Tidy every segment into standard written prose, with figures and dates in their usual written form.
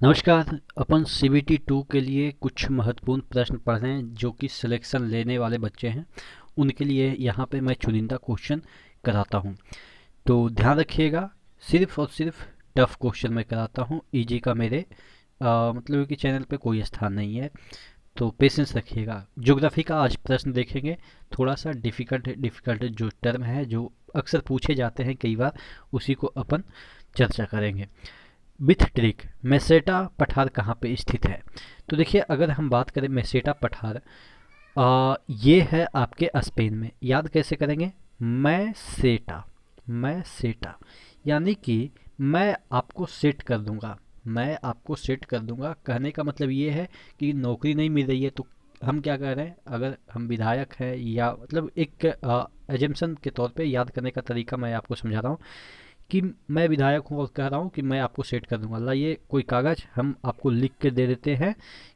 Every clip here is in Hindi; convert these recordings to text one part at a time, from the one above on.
नमस्कार। अपन सीबीटी 2 के लिए कुछ महत्वपूर्ण प्रश्न पढ़ रहे हैं जो कि सिलेक्शन लेने वाले बच्चे हैं उनके लिए यहाँ पे मैं चुनिंदा क्वेश्चन कराता हूँ। तो ध्यान रखिएगा, सिर्फ और सिर्फ टफ क्वेश्चन मैं कराता हूँ। इजी का मेरे मतलब कि चैनल पे कोई स्थान नहीं है, तो पेशेंस रखिएगा। ज्योग्राफी का आज प्रश्न देखेंगे, थोड़ा सा डिफ़िकल्ट डिफ़िकल्ट जो टर्म है जो अक्सर पूछे जाते हैं कई बार, उसी को अपन चर्चा करेंगे। विथ ट्रिक, मेसेटा पठार कहाँ पे स्थित है? तो देखिए, अगर हम बात करें मेसेटा पठार, ये है आपके स्पेन में। याद कैसे करेंगे? मैसेटा, मैसेटा यानी कि मैं आपको सेट कर दूंगा, मैं आपको सेट कर दूंगा। कहने का मतलब ये है कि नौकरी नहीं मिल रही है तो हम क्या कर रहे हैं, अगर हम विधायक हैं या मतलब एक एजम्पशन के तौर पे याद करने का तरीका मैं आपको समझा रहा हूँ कि मैं विधायक हूँ और कह रहा हूँ कि मैं आपको सेट कर दूंगा। लाइए कोई कागज़ हम आपको लिख के दे देते हैं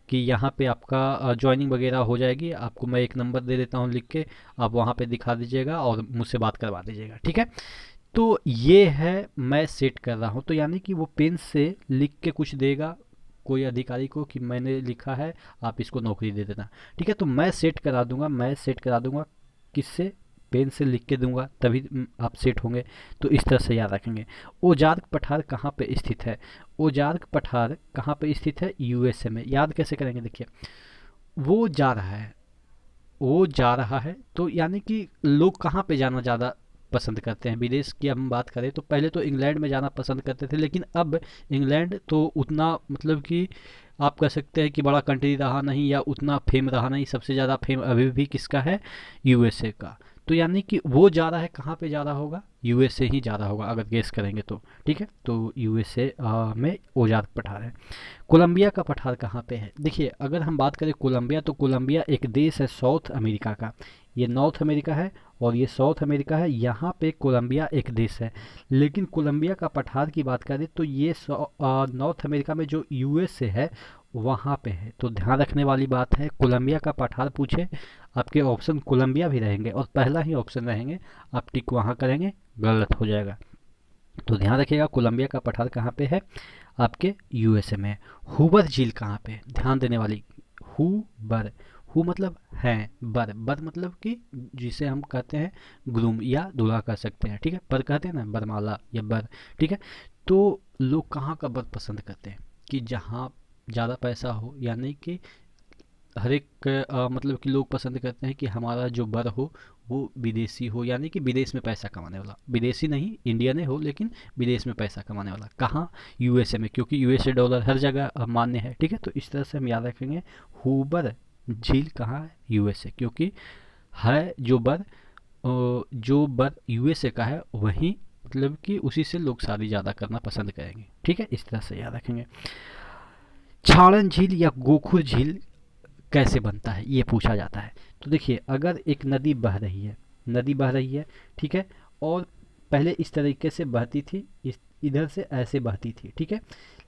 कि यहाँ पे आपका ज्वाइनिंग वगैरह हो जाएगी। आपको मैं एक नंबर दे देता हूँ लिख के, आप वहाँ पे दिखा दीजिएगा और मुझसे बात करवा दीजिएगा, ठीक है? तो ये है मैं सेट कर रहा हूँ। तो यानी कि वो पेन से लिख के कुछ देगा कोई अधिकारी को कि मैंने लिखा है, आप इसको नौकरी दे देना, ठीक है? तो मैं सेट करा दूंगा, मैं सेट करा दूंगा किससे? पेन से लिख के दूंगा, तभी आप सेट होंगे। तो इस तरह से याद रखेंगे। ओजार्क पठार कहाँ पे स्थित है? ओजार्क पठार कहाँ पे स्थित है? यूएसए में। याद कैसे करेंगे? देखिए, वो जा रहा है, वो जा रहा है तो यानी कि लोग कहाँ पे जाना ज़्यादा पसंद करते हैं? विदेश की हम बात करें तो पहले तो इंग्लैंड में जाना पसंद करते थे, लेकिन अब इंग्लैंड तो उतना मतलब कि आप कह सकते हैं कि बड़ा कंट्री रहा नहीं या उतना फेम रहा नहीं। सबसे ज़्यादा फेम अभी भी किसका है? यूएसए का। तो यानी कि वो जा रहा है, कहाँ पे जा रहा होगा? यूएसए ही जा रहा होगा अगर गेस करेंगे तो, ठीक है? तो यूएसए में ओजार्क पठार है। कोलंबिया का पठार कहाँ पे है? देखिए, अगर हम बात करें कोलंबिया, तो कोलंबिया एक देश है साउथ अमेरिका का। ये नॉर्थ अमेरिका है और ये साउथ अमेरिका है। यहाँ पे कोलंबिया एक देश है, लेकिन कोलंबिया का पठार की बात करें तो ये नॉर्थ अमेरिका में जो यूएसए है वहाँ पे है। तो ध्यान रखने वाली बात है, कोलंबिया का पठार पूछे, आपके ऑप्शन कोलंबिया भी रहेंगे और पहला ही ऑप्शन रहेंगे, आप टिक वहाँ करेंगे, गलत हो जाएगा। तो ध्यान रखिएगा, कोलंबिया का पठार कहाँ पे है? आपके यूएसए में। हुबर झील कहाँ पे? ध्यान देने वाली, हुबर, हु मतलब है, बर, बर मतलब कि जिसे हम कहते हैं ग्रूम या दूल्हा कह सकते हैं, ठीक है? पर कहते हैं ना, बरमाला या बर, ठीक है? तो लोग कहाँ का बर पसंद करते हैं? कि जहाँ ज़्यादा पैसा हो, यानी कि हर एक मतलब कि लोग पसंद करते हैं कि हमारा जो बर हो वो विदेशी हो, यानी कि विदेश में पैसा कमाने वाला। विदेशी नहीं, इंडियन हो लेकिन विदेश में पैसा कमाने वाला। कहाँ? यूएसए में, क्योंकि यूएसए डॉलर हर जगह मान्य है, ठीक है? तो इस तरह से हम याद रखेंगे। हुबर झील कहाँ है? यूएसए, क्योंकि है जो बर यूएसए का है वही, मतलब कि उसी से लोग शादी ज़्यादा करना पसंद करेंगे, ठीक है? इस तरह से याद रखेंगे। छाड़न झील या गोखुर झील कैसे बनता है, ये पूछा जाता है। तो देखिए, अगर एक नदी बह रही है, नदी बह रही है, ठीक है? और पहले इस तरीके से बहती थी, इस इधर से ऐसे बहती थी, ठीक है?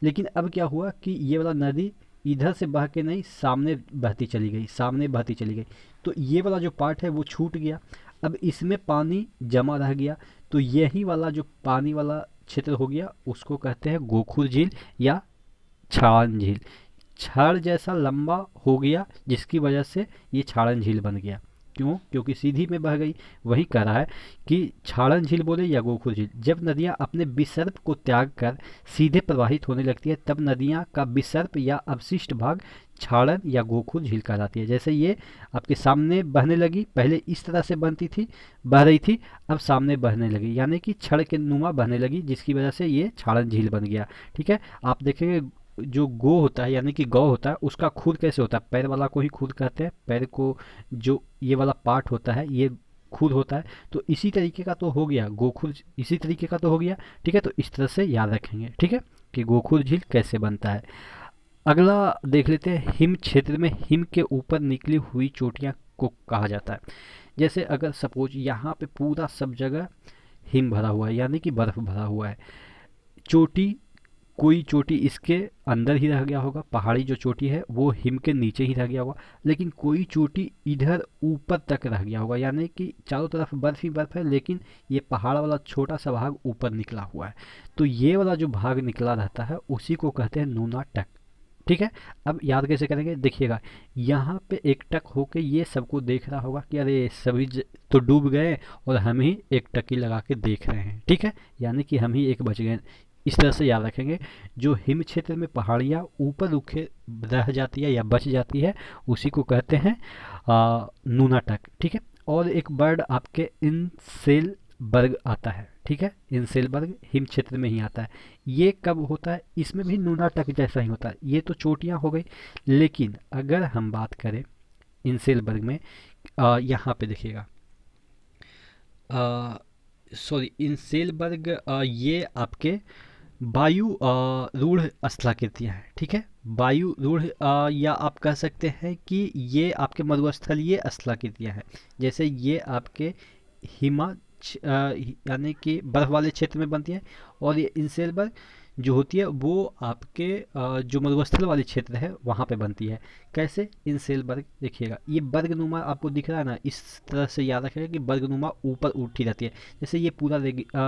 लेकिन अब क्या हुआ कि ये वाला नदी इधर से बह के नहीं, सामने बहती चली गई, सामने बहती चली गई। तो ये वाला जो पार्ट है वो छूट गया, अब इसमें पानी जमा रह गया। तो यही वाला जो पानी वाला क्षेत्र हो गया, उसको कहते हैं गोखुर झील या छान झील। छड़ जैसा लंबा हो गया जिसकी वजह से ये छाड़न झील बन गया। क्यों? क्योंकि सीधी में बह गई। वही कह रहा है कि छाड़न झील बोले या गोखुर झील, जब नदियां अपने विसर्प को त्याग कर सीधे प्रवाहित होने लगती है तब नदियां का विसर्प या अवशिष्ट भाग छाड़न या गोखुर झील कहलाती है। जैसे ये आपके सामने बहने लगी, पहले इस तरह से बनती थी, बह रही थी, अब सामने बहने लगी, यानी कि छड़ के नुमा बहने लगी जिसकी वजह से ये छाड़न झील बन गया, ठीक है? आप देखेंगे जो गो होता है यानी कि गौ होता है, उसका खुर कैसे होता है? पैर वाला को ही खुर कहते हैं, पैर को जो ये वाला पार्ट होता है ये खुर होता है। तो इसी तरीके का तो हो गया गोखुर, इसी तरीके का तो हो गया, ठीक है? तो इस तरह से याद रखेंगे, ठीक है, कि गोखुर झील कैसे बनता है। अगला देख लेते हैं, हिम क्षेत्र में हिम के ऊपर निकली हुई चोटियां को कहा जाता है। जैसे अगर सपोज यहाँ पे पूरा सब जगह हिम भरा हुआ है, यानी कि बर्फ भरा हुआ है, चोटी कोई चोटी इसके अंदर ही रह गया होगा, पहाड़ी जो चोटी है वो हिम के नीचे ही रह गया होगा, लेकिन कोई चोटी इधर ऊपर तक रह गया होगा, यानी कि चारों तरफ बर्फ ही बर्फ है, लेकिन ये पहाड़ वाला छोटा सा भाग ऊपर निकला हुआ है। तो ये वाला जो भाग निकला रहता है उसी को कहते हैं नूना टक। ठीक है। अब याद कैसे करेंगे, देखिएगा यहाँ पे एक टक होके ये सबको देख रहा होगा कि अरे सभी तो डूब गए और हम ही एक टकी लगा के देख रहे हैं। ठीक है, यानी कि हम ही एक बच गए। इस तरह से याद रखेंगे, जो हिम क्षेत्र में पहाड़ियाँ ऊपर उठे रह जाती है या बच जाती है उसी को कहते हैं नूना टक। ठीक है। और एक बर्ड आपके इंसेल बर्ग आता है। ठीक है, इंसेलबर्ग हिम क्षेत्र में ही आता है। ये कब होता है, इसमें भी नूना टक जैसा ही होता है। ये तो चोटियाँ हो गई, लेकिन अगर हम बात करें इंसेलबर्ग में, यहाँ पे देखिएगा, सॉरी इंसेलबर्ग, ये आपके वायु रूढ़ स्थलाकृतियाँ हैं। ठीक है, वायु रूढ़, या आप कह सकते हैं कि ये आपके मरुस्थलीय स्थलाकृतियाँ हैं। जैसे ये आपके हिमा यानी कि बर्फ वाले क्षेत्र में बनती है, और ये इंसेलबर्ग जो होती है वो आपके जो मरुस्थल वाले क्षेत्र है वहाँ पे बनती है। कैसे, इंसेलबर्ग देखिएगा, ये बर्गनुमा आपको दिख रहा है ना, इस तरह से याद रखिएगा कि बर्गनुमा ऊपर उठी रहती है। जैसे ये पूरा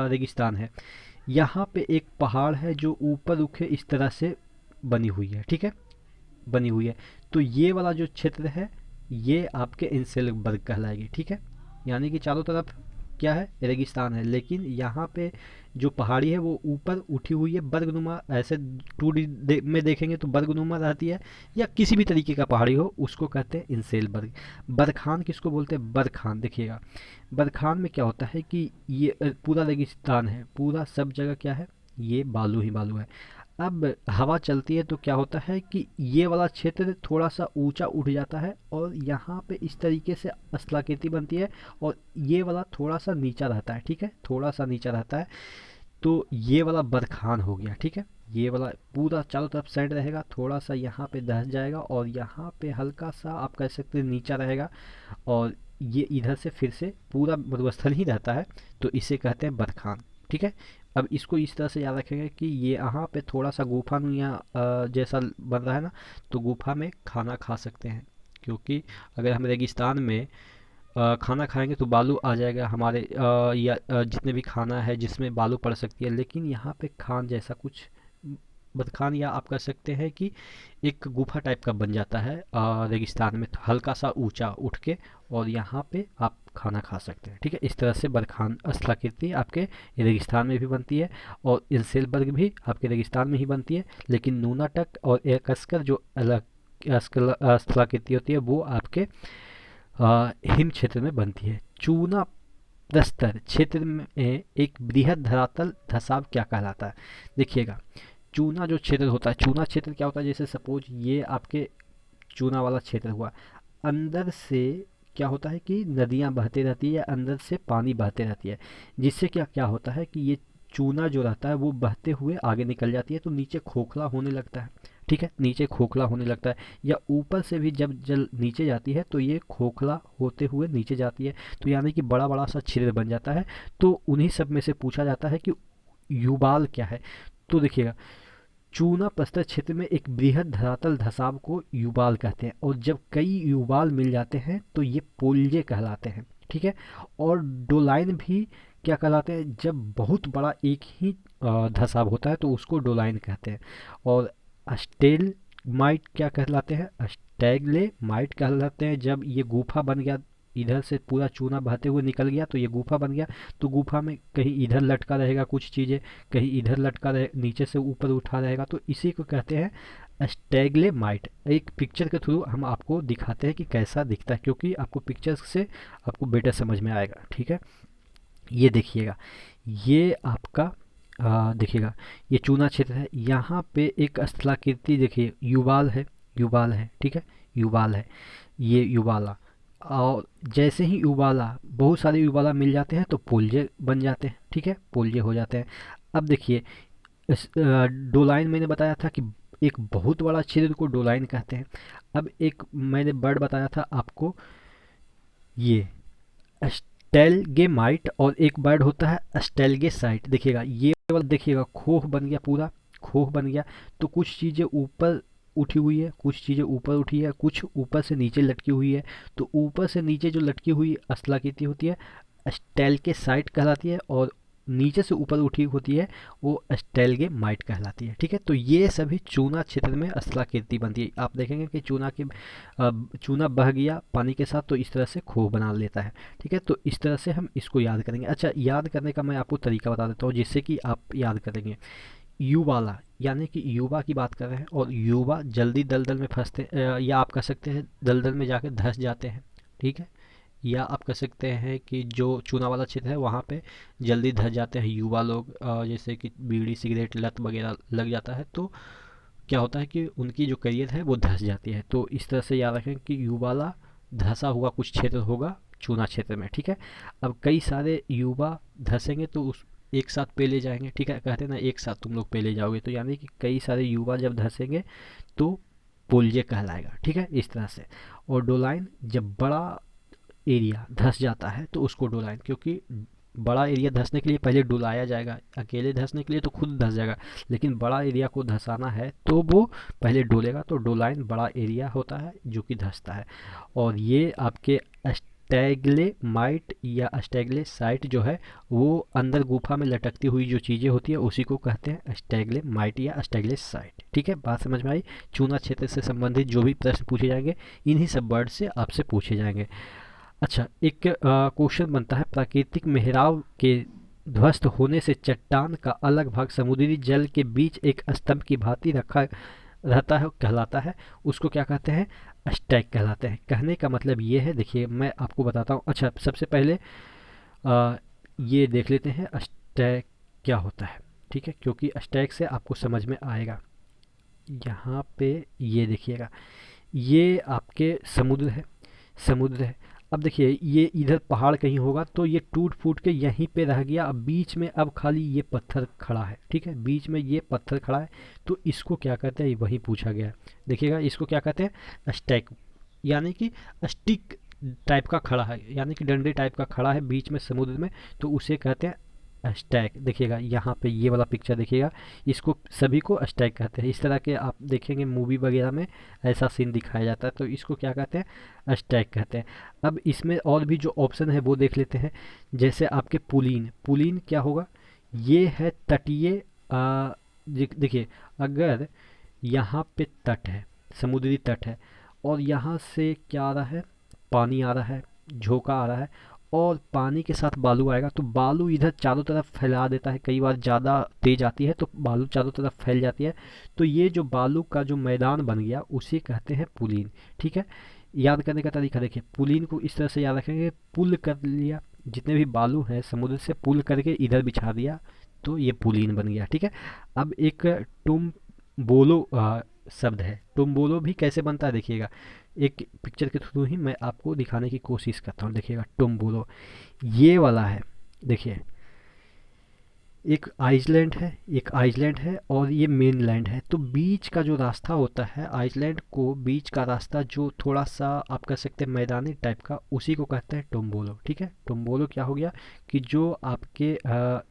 रेगिस्तान है, यहाँ पे एक पहाड़ है जो ऊपर उठे इस तरह से बनी हुई है। ठीक है, बनी हुई है, तो ये वाला जो क्षेत्र है ये आपके इंसेलबर्ग कहलाएगी। ठीक है, यानी कि चारों तरफ क्या है, रेगिस्तान है, लेकिन यहाँ पे जो पहाड़ी है वो ऊपर उठी हुई है बर्गनुमा। ऐसे 2D में देखेंगे तो बर्गनुमा रहती है, या किसी भी तरीके का पहाड़ी हो उसको कहते हैं इंसेलबर्ग। बरखान किसको बोलते हैं, बरखान देखिएगा, बरखान में क्या होता है कि ये पूरा रेगिस्तान है, पूरा सब जगह क्या है, ये बालू ही बालू है। अब हवा चलती है तो क्या होता है कि ये वाला क्षेत्र थोड़ा सा ऊंचा उठ जाता है और यहाँ पे इस तरीके से स्थलाकृति बनती है, और ये वाला थोड़ा सा नीचा रहता है। ठीक है, थोड़ा सा नीचा रहता है, तो ये वाला बरखान हो गया। ठीक है, ये वाला पूरा चारों तरफ साइड रहेगा, थोड़ा सा यहाँ पे धस जाएगा और यहाँ पे हल्का सा आप कह सकते हैं नीचा रहेगा, और ये इधर से फिर से पूरा मरुस्थल ही रहता है, तो इसे कहते हैं बरखान। ठीक है, अब इसको इस तरह से याद रखेंगे कि ये यहाँ पे थोड़ा सा गुफा नुया जैसा बन रहा है ना, तो गुफा में खाना खा सकते हैं, क्योंकि अगर हम रेगिस्तान में खाना खाएंगे तो बालू आ जाएगा हमारे, या जितने भी खाना है जिसमें बालू पड़ सकती है, लेकिन यहाँ पे खान जैसा कुछ बदखान, या आप कह सकते हैं कि एक गुफा टाइप का बन जाता है रेगिस्तान में, तो हल्का सा ऊंचा उठ के, और यहाँ पे आप खाना खा सकते हैं। ठीक है, इस तरह से बरखान स्थलाकृति आपके रेगिस्तान में भी बनती है, और इंसेलबर्ग भी आपके रेगिस्तान में ही बनती है, लेकिन नूनाटक और एकस्कर जो अलग स्थलाकृति होती है वो आपके हिम क्षेत्र में बनती है। चूना प्रस्तर क्षेत्र में एक बृहद धरातल धसाव क्या कहलाता है, देखिएगा, चूना जो क्षेत्र होता है, चूना क्षेत्र क्या होता है, जैसे सपोज ये आपके चूना वाला क्षेत्र हुआ, अंदर से क्या होता है कि नदियाँ बहते रहती है या अंदर से पानी बहते रहती है, जिससे क्या क्या होता है कि ये चूना जो रहता है वो बहते हुए आगे निकल जाती है, तो नीचे खोखला होने लगता है। ठीक है, नीचे खोखला होने लगता है, या ऊपर से भी जब जल नीचे जाती है तो ये खोखला होते हुए नीचे जाती है, तो यानी कि बड़ा बड़ा सा छिद्र बन जाता है। तो उन्हीं सब में से पूछा जाता है कि युवाल क्या है, तो देखिएगा, चूना प्रस्तर क्षेत्र में एक बृहद धरातल धसाव को युवाल कहते हैं, और जब कई युवाल मिल जाते हैं तो ये पोल्जे कहलाते हैं। ठीक है, और डोलाइन भी क्या कहलाते हैं, जब बहुत बड़ा एक ही धसाव होता है तो उसको डोलाइन कहते हैं। और स्टेलमाइट क्या कहलाते हैं, स्टैग्लेमाइट कहलाते हैं, जब ये गुफा बन गया, इधर से पूरा चूना बहते हुए निकल गया तो ये गुफा बन गया, तो गुफा में कहीं इधर लटका रहेगा कुछ चीज़ें, कहीं इधर लटका रहे, नीचे से ऊपर उठा रहेगा, तो इसी को कहते हैं स्टैग्लेमाइट। एक पिक्चर के थ्रू हम आपको दिखाते हैं कि कैसा दिखता है, क्योंकि आपको पिक्चर्स से आपको बेटर समझ में आएगा। ठीक है, ये देखिएगा, ये आपका देखिएगा, ये चूना क्षेत्र है, यहाँ पे एक स्थलाकृति देखिए, युवाल है, युवाल है। ठीक है, युवाल है, ये युवाला, और जैसे ही युवाला, बहुत सारे युवाला मिल जाते हैं तो पोल्जे बन जाते हैं। ठीक है, पोल्जे हो जाते हैं। अब देखिए, इस डोलाइन मैंने बताया था कि एक बहुत बड़ा छिद्र को डोलाइन कहते हैं। अब एक मैंने वर्ड बताया था आपको, ये स्टेलगेमाइट, और एक बर्ड होता है स्टेलगेसाइट। देखिएगा, ये वाला देखिएगा खोह बन गया पूरा, खोह बन गया। तो कुछ चीज़ें ऊपर उठी हुई है, कुछ चीज़ें ऊपर उठी है, कुछ ऊपर से नीचे लटकी हुई है। तो ऊपर से नीचे जो लटकी हुई स्थलाकृति होती है स्टेलकेसाइट कहलाती है, और नीचे से ऊपर उठी होती है वो स्टेलगेमाइट कहलाती है। ठीक है, तो ये सभी चूना क्षेत्र में स्थलाकृति बनती है। आप देखेंगे कि चूना बह गया पानी के साथ तो इस तरह से खोह बना लेता है। ठीक है, तो इस तरह से हम इसको याद करेंगे। अच्छा, याद करने का मैं आपको तरीका बता देता हूँ जिससे कि आप याद करेंगे। युवाला यानी कि युवा की बात कर रहे हैं, और युवा जल्दी दलदल में फंसते या आप कह सकते हैं दलदल में जाकर धंस जाते हैं। ठीक है, या आप कह सकते हैं कि जो चूना वाला क्षेत्र है वहाँ पे जल्दी धंस जाते हैं युवा लोग, जैसे कि बीड़ी सिगरेट लत वगैरह लग जाता है तो क्या होता है कि उनकी जो करियर है वो धंस जाती है। तो इस तरह से याद रखें कि युवाला धंसा हुआ कुछ क्षेत्र होगा चूना क्षेत्र में। ठीक है, अब कई सारे युवा धंसेंगे तो उस एक साथ पेले जाएंगे। ठीक है, कहते हैं ना एक साथ तुम लोग पेले जाओगे, तो यानी कि कई सारे युवा जब धंसेंगे तो पोल्जे कहलाएगा। ठीक है, इस तरह से। और डोलाइन जब बड़ा एरिया धंस जाता है तो उसको डोलाइन, क्योंकि बड़ा एरिया धंसने के लिए पहले डुलाया जाएगा, अकेले धंसने के लिए तो खुद धंस जाएगा, लेकिन बड़ा एरिया को धंसाना है तो वो पहले डोलेगा। तो डोलाइन बड़ा एरिया होता है जो कि धंसता है। और ये आपके स्टैग्लेमाइट या स्टैग्लेसाइट जो है वो अंदर गुफा में लटकती हुई जो चीज़ें होती है उसी को कहते हैं स्टैग्लेमाइट या स्टैग्लेसाइट। ठीक है, बात समझ में आई। चूना क्षेत्र से संबंधित जो भी प्रश्न पूछे जाएंगे इन्हीं सब वर्ड से आपसे पूछे जाएंगे। अच्छा, एक क्वेश्चन बनता है, प्राकृतिक मेहराब के ध्वस्त होने से चट्टान का अलग भाग समुद्री जल के बीच एक स्तंभ की भांति रखा रहता है, कहलाता है, उसको क्या कहते हैं? स्टैक कहलाते हैं। कहने का मतलब ये है, देखिए मैं आपको बताता हूँ। अच्छा, सबसे पहले ये देख लेते हैं स्टैक क्या होता है। ठीक है, क्योंकि स्टैक से आपको समझ में आएगा। यहाँ पे ये देखिएगा, ये आपके समुद्र है, समुद्र है। अब देखिए ये इधर पहाड़ कहीं होगा तो ये टूट फूट के यहीं पे रह गया। अब बीच में अब खाली ये पत्थर खड़ा है। ठीक है, बीच में ये पत्थर खड़ा है तो इसको क्या कहते हैं, वही पूछा गया है। देखिएगा इसको क्या कहते हैं? स्टैक, यानी कि स्टिक टाइप का खड़ा है, यानी कि डंडे टाइप का खड़ा है बीच में समुद्र में, तो उसे कहते हैं स्टैक। देखिएगा यहाँ पे ये वाला पिक्चर देखिएगा, इसको सभी को स्टैक कहते हैं। इस तरह के आप देखेंगे मूवी वगैरह में ऐसा सीन दिखाया जाता है, तो इसको क्या कहते हैं? स्टैक कहते हैं। अब इसमें और भी जो ऑप्शन है वो देख लेते हैं। जैसे आपके पुलीन, पुलीन क्या होगा? ये है तटीय, देखिए अगर यहाँ पे तट है, समुद्री तट है, और यहाँ से क्या आ रहा है? पानी आ रहा है, झोंका आ रहा है, और पानी के साथ बालू आएगा तो बालू इधर चारों तरफ फैला देता है। कई बार ज़्यादा तेज आती है तो बालू चारों तरफ फैल जाती है। तो ये जो बालू का जो मैदान बन गया उसे कहते हैं पुलीन। ठीक है, याद करने का तरीका देखिए, पुलीन को इस तरह से याद रखेंगे, पुल कर लिया, जितने भी बालू हैं समुद्र से पुल करके इधर बिछा दिया तो ये पुलीन बन गया। ठीक है, अब एक तुम बोलो शब्द है, तुम बोलो भी कैसे बनता है देखिएगा, एक पिक्चर के थ्रू ही मैं आपको दिखाने की कोशिश करता हूँ। देखिएगा तुम बोलो, ये वाला है, देखिए एक आइसलैंड है, एक आइसलैंड है और ये मेनलैंड है। तो बीच का जो रास्ता होता है आइसलैंड को, बीच का रास्ता जो थोड़ा सा आप कह सकते हैं मैदानी टाइप का, उसी को कहते हैं टोम्बोलो। ठीक है, टोम्बोलो क्या हो गया कि जो आपके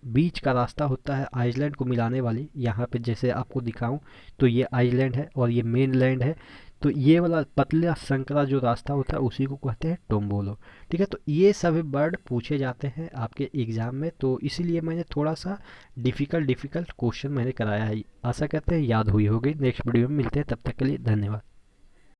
बीच का रास्ता होता है आइसलैंड को मिलाने वाली, यहाँ पे जैसे आपको दिखाऊं तो ये आइसलैंड है और ये मेनलैंड है, तो ये वाला पतला संकरा जो रास्ता होता है उसी को कहते हैं टोम्बोलो। ठीक है, तो ये सभी वर्ड पूछे जाते हैं आपके एग्ज़ाम में, तो इसीलिए मैंने थोड़ा सा डिफ़िकल्ट क्वेश्चन मैंने कराया है। आशा करते हैं याद हुई होगी। नेक्स्ट वीडियो में मिलते हैं, तब तक के लिए धन्यवाद।